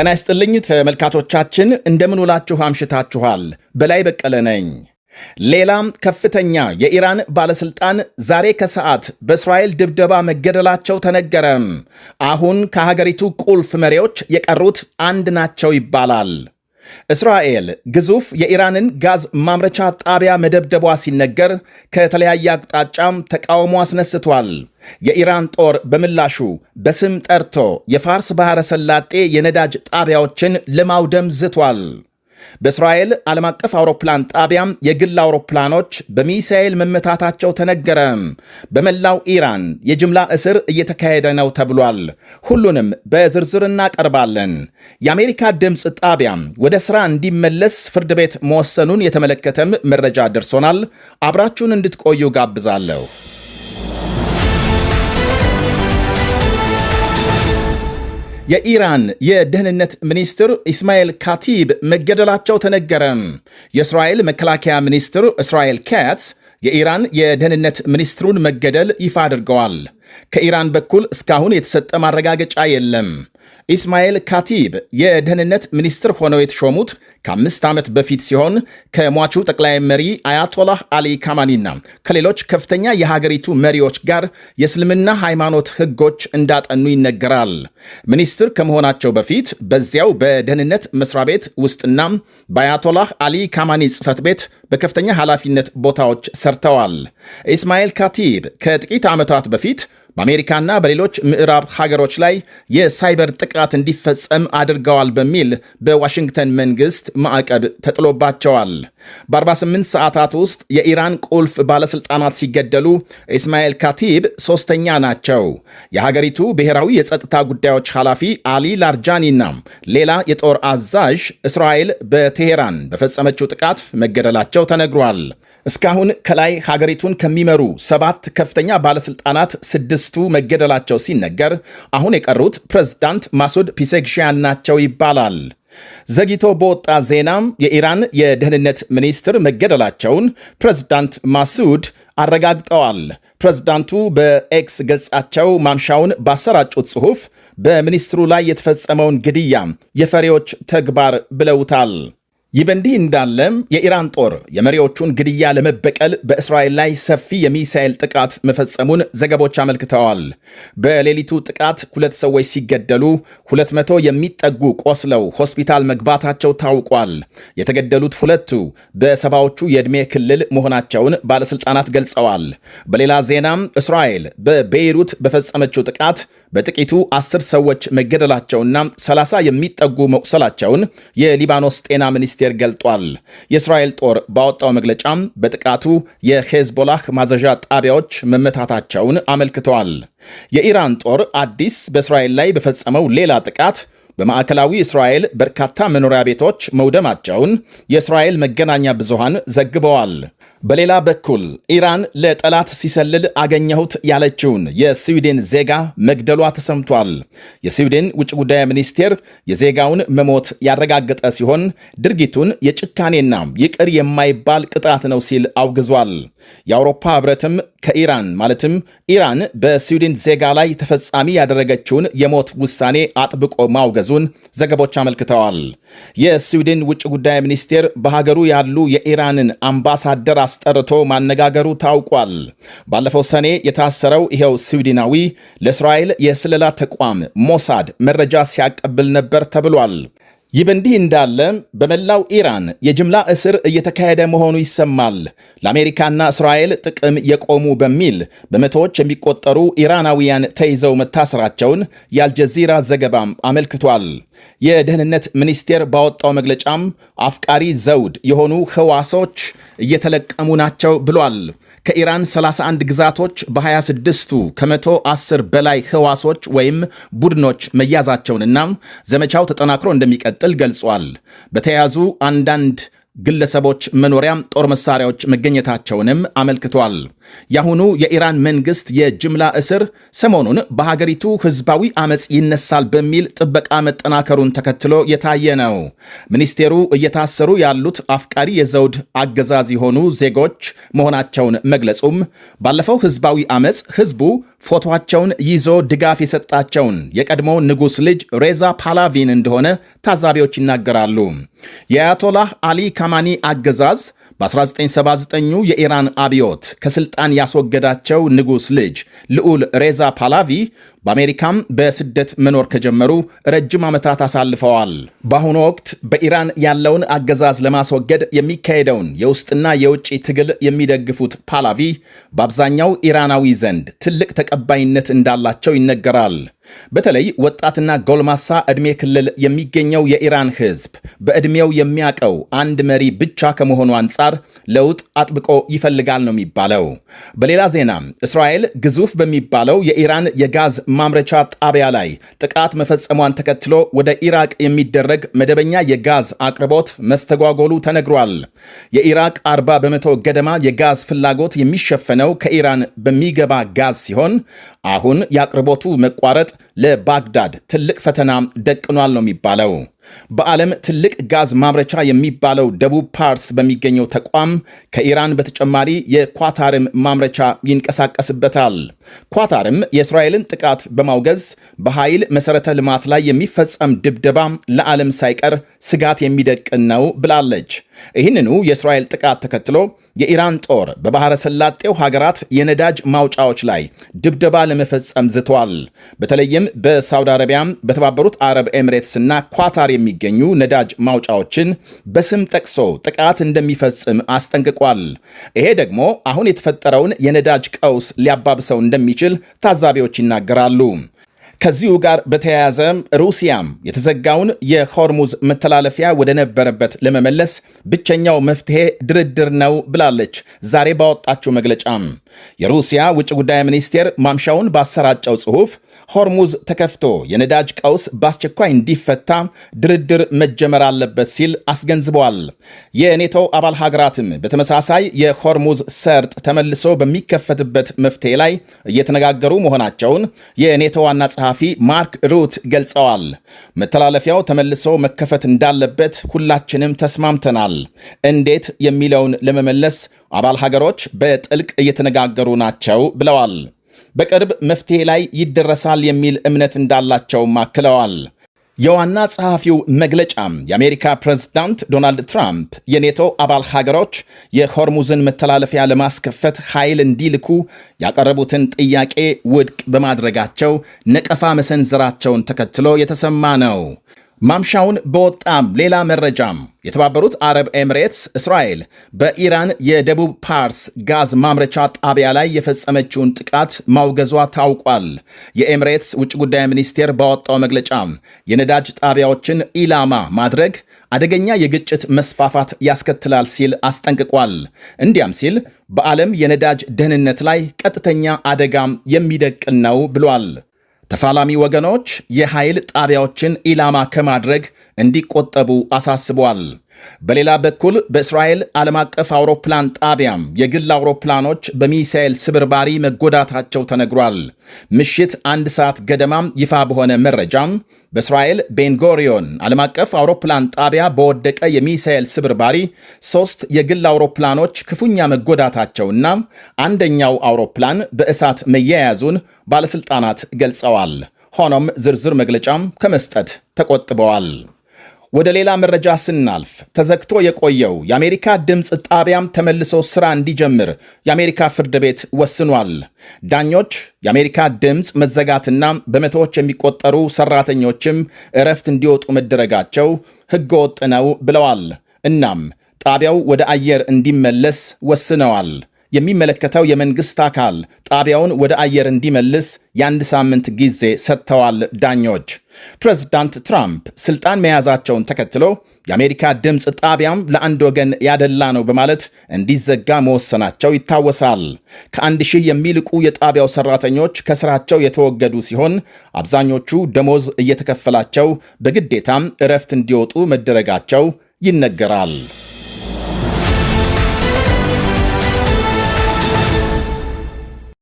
ጤና ይስጥልኝ ተመልካቾቻችን፣ እንደምን ውላችሁ አምሽታችኋል? በላይ በቀለ ነኝ። ሌላም ከፍተኛ የኢራን ባለስልጣን ዛሬ ከሰዓት በእስራኤል ድብደባ መገደላቸው ተነገረ። አሁን ከሀገሪቱ ቁልፍ መሪዎች የቀሩት አንድ ናቸው ይባላል። እስራኤል ግዙፍ የኢራንን ጋዝ ማምረቻ ጣቢያ መደብደቧ ሲነገር ከተለያየ አቅጣጫም ተቃውሞ አስነስቷል። የኢራን ጦር በምላሹ በስም ጠርቶ የፋርስ ባሕረ ሰላጤ የነዳጅ ጣቢያዎችን ለማውደም ዝቷል። በእስራኤል ዓለም አቀፍ አውሮፕላን ጣቢያም የግል አውሮፕላኖች በሚሳኤል መመታታቸው ተነገረ። በመላው ኢራን የጅምላ እስር እየተካሄደ ነው ተብሏል። ሁሉንም በዝርዝር እናቀርባለን። የአሜሪካ ድምፅ ጣቢያም ወደ ሥራ እንዲመለስ ፍርድ ቤት መወሰኑን የተመለከተም መረጃ ደርሶናል። አብራችሁን እንድትቆዩ ጋብዛለሁ። የኢራን የደህንነት ሚኒስትር ኢስማኤል ካቲብ መገደላቸው ተነገረ። የእስራኤል መከላከያ ሚኒስትር እስራኤል ካትዝ የኢራን የደህንነት ሚኒስትሩን መገደል ይፋ አድርገዋል። ከኢራን በኩል እስካሁን የተሰጠ ማረጋገጫ የለም። ኢስማኤል ካቲብ የደህንነት ሚኒስትር ሆነው የተሾሙት ከ5 ዓመት በፊት ሲሆን ከሟቹ ጠቅላይ መሪ አያቶላህ አሊ ካማኒና ከሌሎች ከፍተኛ የሀገሪቱ መሪዎች ጋር የእስልምና ሃይማኖት ሕጎች እንዳጠኑ ይነገራል። ሚኒስትር ከመሆናቸው በፊት በዚያው በደህንነት መስሪያ ቤት ውስጥና በአያቶላህ አሊ ካማኒ ጽሕፈት ቤት በከፍተኛ ኃላፊነት ቦታዎች ሰርተዋል። ኢስማኤል ካቲብ ከጥቂት ዓመታት በፊት በአሜሪካና በሌሎች ምዕራብ ሀገሮች ላይ የሳይበር ጥቃት እንዲፈጸም አድርገዋል በሚል በዋሽንግተን መንግሥት ማዕቀብ ተጥሎባቸዋል። በ48 ሰዓታት ውስጥ የኢራን ቁልፍ ባለሥልጣናት ሲገደሉ ኢስማኤል ካቲብ ሦስተኛ ናቸው። የሀገሪቱ ብሔራዊ የጸጥታ ጉዳዮች ኃላፊ አሊ ላርጃኒና ሌላ የጦር አዛዥ እስራኤል በቴሄራን በፈጸመችው ጥቃት መገደላቸው ተነግሯል። እስካሁን ከላይ ሀገሪቱን ከሚመሩ 7 ከፍተኛ ባለሥልጣናት 6ቱ መገደላቸው ሲነገር አሁን የቀሩት ፕሬዝዳንት ማሱድ ፒሴግሺያን ናቸው ይባላል። ዘግይቶ በወጣ ዜናም የኢራን የደህንነት ሚኒስትር መገደላቸውን ፕሬዝዳንት ማሱድ አረጋግጠዋል። ፕሬዝዳንቱ በኤክስ ገጻቸው ማምሻውን ባሰራጩት ጽሑፍ በሚኒስትሩ ላይ የተፈጸመውን ግድያ የፈሪዎች ተግባር ብለውታል። ይህ በእንዲህ እንዳለም የኢራን ጦር የመሪዎቹን ግድያ ለመበቀል በእስራኤል ላይ ሰፊ የሚሳኤል ጥቃት መፈጸሙን ዘገቦች አመልክተዋል። በሌሊቱ ጥቃት 2 ሰዎች ሲገደሉ 200 የሚጠጉ ቆስለው ሆስፒታል መግባታቸው ታውቋል። የተገደሉት 2ቱ በሰባዎቹ የዕድሜ ክልል መሆናቸውን ባለሥልጣናት ገልጸዋል። በሌላ ዜናም እስራኤል በቤይሩት በፈጸመችው ጥቃት በጥቂቱ 10 ሰዎች መገደላቸውና 30 የሚጠጉ መቁሰላቸውን የሊባኖስ ጤና ሚኒስቴር ገልጧል። የእስራኤል ጦር ባወጣው መግለጫም በጥቃቱ የሄዝቦላህ ማዘዣ ጣቢያዎች መመታታቸውን አመልክተዋል። የኢራን ጦር አዲስ በእስራኤል ላይ በፈጸመው ሌላ ጥቃት በማዕከላዊ እስራኤል በርካታ መኖሪያ ቤቶች መውደማቸውን የእስራኤል መገናኛ ብዙሃን ዘግበዋል። በሌላ በኩል ኢራን ለጠላት ሲሰልል አገኘሁት ያለችውን የስዊድን ዜጋ መግደሏ ተሰምቷል። የስዊድን ውጭ ጉዳይ ሚኒስቴር የዜጋውን መሞት ያረጋገጠ ሲሆን ድርጊቱን የጭካኔና ይቅር የማይባል ቅጣት ነው ሲል አውግዟል። የአውሮፓ ሕብረትም ከኢራን ማለትም ኢራን በስዊድን ዜጋ ላይ ተፈጻሚ ያደረገችውን የሞት ውሳኔ አጥብቆ ማውገዙን ዘገቦች አመልክተዋል። የስዊድን ውጭ ጉዳይ ሚኒስቴር በሀገሩ ያሉ የኢራንን አምባሳደር አስጠርቶ ማነጋገሩ ታውቋል። ባለፈው ሰኔ የታሰረው ይኸው ስዊድናዊ ለእስራኤል የስለላ ተቋም ሞሳድ መረጃ ሲያቀብል ነበር ተብሏል። ይህ በእንዲህ እንዳለ በመላው ኢራን የጅምላ እስር እየተካሄደ መሆኑ ይሰማል። ለአሜሪካና እስራኤል ጥቅም የቆሙ በሚል በመቶዎች የሚቆጠሩ ኢራናውያን ተይዘው መታሰራቸውን የአልጀዚራ ዘገባም አመልክቷል። የደህንነት ሚኒስቴር ባወጣው መግለጫም አፍቃሪ ዘውድ የሆኑ ሕዋሶች እየተለቀሙ ናቸው ብሏል። ከኢራን 31 ግዛቶች በ26ቱ ከ110 በላይ ሕዋሶች ወይም ቡድኖች መያዛቸውንና ዘመቻው ተጠናክሮ እንደሚቀጥል ገልጿል። በተያዙ አንዳንድ ግለሰቦች መኖሪያም ጦር መሳሪያዎች መገኘታቸውንም አመልክቷል። የአሁኑ የኢራን መንግስት የጅምላ እስር ሰሞኑን በሀገሪቱ ህዝባዊ አመፅ ይነሳል በሚል ጥበቃ መጠናከሩን ተከትሎ የታየ ነው። ሚኒስቴሩ እየታሰሩ ያሉት አፍቃሪ የዘውድ አገዛዝ የሆኑ ዜጎች መሆናቸውን መግለጹም ባለፈው ህዝባዊ አመፅ ህዝቡ ፎቶቸውን ይዞ ድጋፍ የሰጣቸውን የቀድሞ ንጉሥ ልጅ ሬዛ ፓላቪን እንደሆነ ታዛቢዎች ይናገራሉ። የአያቶላህ አሊ ካማኒ አገዛዝ በ1979 የኢራን አብዮት ከስልጣን ያስወገዳቸው ንጉሥ ልጅ ልዑል ሬዛ ፓላቪ በአሜሪካም በስደት መኖር ከጀመሩ ረጅም ዓመታት አሳልፈዋል። በአሁኑ ወቅት በኢራን ያለውን አገዛዝ ለማስወገድ የሚካሄደውን የውስጥና የውጭ ትግል የሚደግፉት ፓላቪ በአብዛኛው ኢራናዊ ዘንድ ትልቅ ተቀባይነት እንዳላቸው ይነገራል። በተለይ ወጣትና ጎልማሳ ዕድሜ ክልል የሚገኘው የኢራን ሕዝብ በዕድሜው የሚያቀው አንድ መሪ ብቻ ከመሆኑ አንጻር ለውጥ አጥብቆ ይፈልጋል ነው የሚባለው። በሌላ ዜና እስራኤል ግዙፍ በሚባለው የኢራን የጋዝ ማምረቻ ጣቢያ ላይ ጥቃት መፈጸሟን ተከትሎ ወደ ኢራቅ የሚደረግ መደበኛ የጋዝ አቅርቦት መስተጓጎሉ ተነግሯል። የኢራቅ 40 በመቶ ገደማ የጋዝ ፍላጎት የሚሸፈነው ከኢራን በሚገባ ጋዝ ሲሆን አሁን የአቅርቦቱ መቋረጥ ለባግዳድ ትልቅ ፈተና ደቅኗል ነው የሚባለው። በዓለም ትልቅ ጋዝ ማምረቻ የሚባለው ደቡብ ፓርስ በሚገኘው ተቋም ከኢራን በተጨማሪ የኳታርም ማምረቻ ይንቀሳቀስበታል። ኳታርም የእስራኤልን ጥቃት በማውገዝ በኃይል መሠረተ ልማት ላይ የሚፈጸም ድብደባ ለዓለም ሳይቀር ስጋት የሚደቅን ነው ብላለች። ይህንኑ የእስራኤል ጥቃት ተከትሎ የኢራን ጦር በባሕረ ሰላጤው ሀገራት የነዳጅ ማውጫዎች ላይ ድብደባ ለመፈጸም ዝቷል። በተለይም በሳውዲ አረቢያ፣ በተባበሩት አረብ ኤሚሬትስና ኳታር የሚገኙ ነዳጅ ማውጫዎችን በስም ጠቅሶ ጥቃት እንደሚፈጽም አስጠንቅቋል። ይሄ ደግሞ አሁን የተፈጠረውን የነዳጅ ቀውስ ሊያባብሰው እንደሚችል ታዛቢዎች ይናገራሉ። ከዚሁ ጋር በተያያዘ ሩሲያም የተዘጋውን የሆርሙዝ መተላለፊያ ወደ ነበረበት ለመመለስ ብቸኛው መፍትሄ ድርድር ነው ብላለች። ዛሬ ባወጣችው መግለጫም የሩሲያ ውጭ ጉዳይ ሚኒስቴር ማምሻውን ባሰራጨው ጽሑፍ ሆርሙዝ ተከፍቶ የነዳጅ ቀውስ በአስቸኳይ እንዲፈታ ድርድር መጀመር አለበት ሲል አስገንዝበዋል። የኔቶ አባል ሀገራትም በተመሳሳይ የሆርሙዝ ሰርጥ ተመልሶ በሚከፈትበት መፍትሄ ላይ እየተነጋገሩ መሆናቸውን የኔቶ ዋና ጸሐፊ ማርክ ሩት ገልጸዋል። መተላለፊያው ተመልሶ መከፈት እንዳለበት ሁላችንም ተስማምተናል። እንዴት የሚለውን ለመመለስ አባል ሀገሮች በጥልቅ እየተነጋገሩ ናቸው ብለዋል። በቅርብ መፍትሄ ላይ ይደረሳል የሚል እምነት እንዳላቸውም አክለዋል። የዋና ጸሐፊው መግለጫም የአሜሪካ ፕሬዝዳንት ዶናልድ ትራምፕ የኔቶ አባል ሀገሮች የሆርሙዝን መተላለፊያ ለማስከፈት ኃይል እንዲልኩ ያቀረቡትን ጥያቄ ውድቅ በማድረጋቸው ነቀፋ መሰንዘራቸውን ተከትሎ የተሰማ ነው። ማምሻውን በወጣም ሌላ መረጃም የተባበሩት አረብ ኤሚሬትስ እስራኤል በኢራን የደቡብ ፓርስ ጋዝ ማምረቻ ጣቢያ ላይ የፈጸመችውን ጥቃት ማውገዟ ታውቋል። የኤሚሬትስ ውጭ ጉዳይ ሚኒስቴር ባወጣው መግለጫ የነዳጅ ጣቢያዎችን ኢላማ ማድረግ አደገኛ የግጭት መስፋፋት ያስከትላል ሲል አስጠንቅቋል። እንዲያም ሲል በዓለም የነዳጅ ደህንነት ላይ ቀጥተኛ አደጋም የሚደቅን ነው ብሏል። ተፋላሚ ወገኖች የኃይል ጣቢያዎችን ኢላማ ከማድረግ እንዲቆጠቡ አሳስቧል። በሌላ በኩል በእስራኤል ዓለም አቀፍ አውሮፕላን ጣቢያም የግል አውሮፕላኖች በሚሳኤል ስብርባሪ መጎዳታቸው ተነግሯል። ምሽት 1 ሰዓት ገደማም ይፋ በሆነ መረጃም በእስራኤል ቤንጎሪዮን ዓለም አቀፍ አውሮፕላን ጣቢያ በወደቀ የሚሳኤል ስብርባሪ 3 የግል አውሮፕላኖች ክፉኛ መጎዳታቸውና አንደኛው አውሮፕላን በእሳት መያያዙን ባለሥልጣናት ገልጸዋል። ሆኖም ዝርዝር መግለጫም ከመስጠት ተቆጥበዋል። ወደ ሌላ መረጃ ስናልፍ ተዘግቶ የቆየው የአሜሪካ ድምፅ ጣቢያም ተመልሶ ሥራ እንዲጀምር የአሜሪካ ፍርድ ቤት ወስኗል። ዳኞች የአሜሪካ ድምፅ መዘጋትና በመቶዎች የሚቆጠሩ ሠራተኞችም እረፍት እንዲወጡ መደረጋቸው ሕገወጥ ነው ብለዋል። እናም ጣቢያው ወደ አየር እንዲመለስ ወስነዋል። የሚመለከተው የመንግስት አካል ጣቢያውን ወደ አየር እንዲመልስ የ1 ሳምንት ጊዜ ሰጥተዋል ዳኞች። ፕሬዝዳንት ትራምፕ ስልጣን መያዛቸውን ተከትሎ የአሜሪካ ድምፅ ጣቢያም ለአንድ ወገን ያደላ ነው በማለት እንዲዘጋ መወሰናቸው ይታወሳል። ከ1000 የሚልቁ የጣቢያው ሰራተኞች ከስራቸው የተወገዱ ሲሆን አብዛኞቹ ደሞዝ እየተከፈላቸው በግዴታም እረፍት እንዲወጡ መደረጋቸው ይነገራል።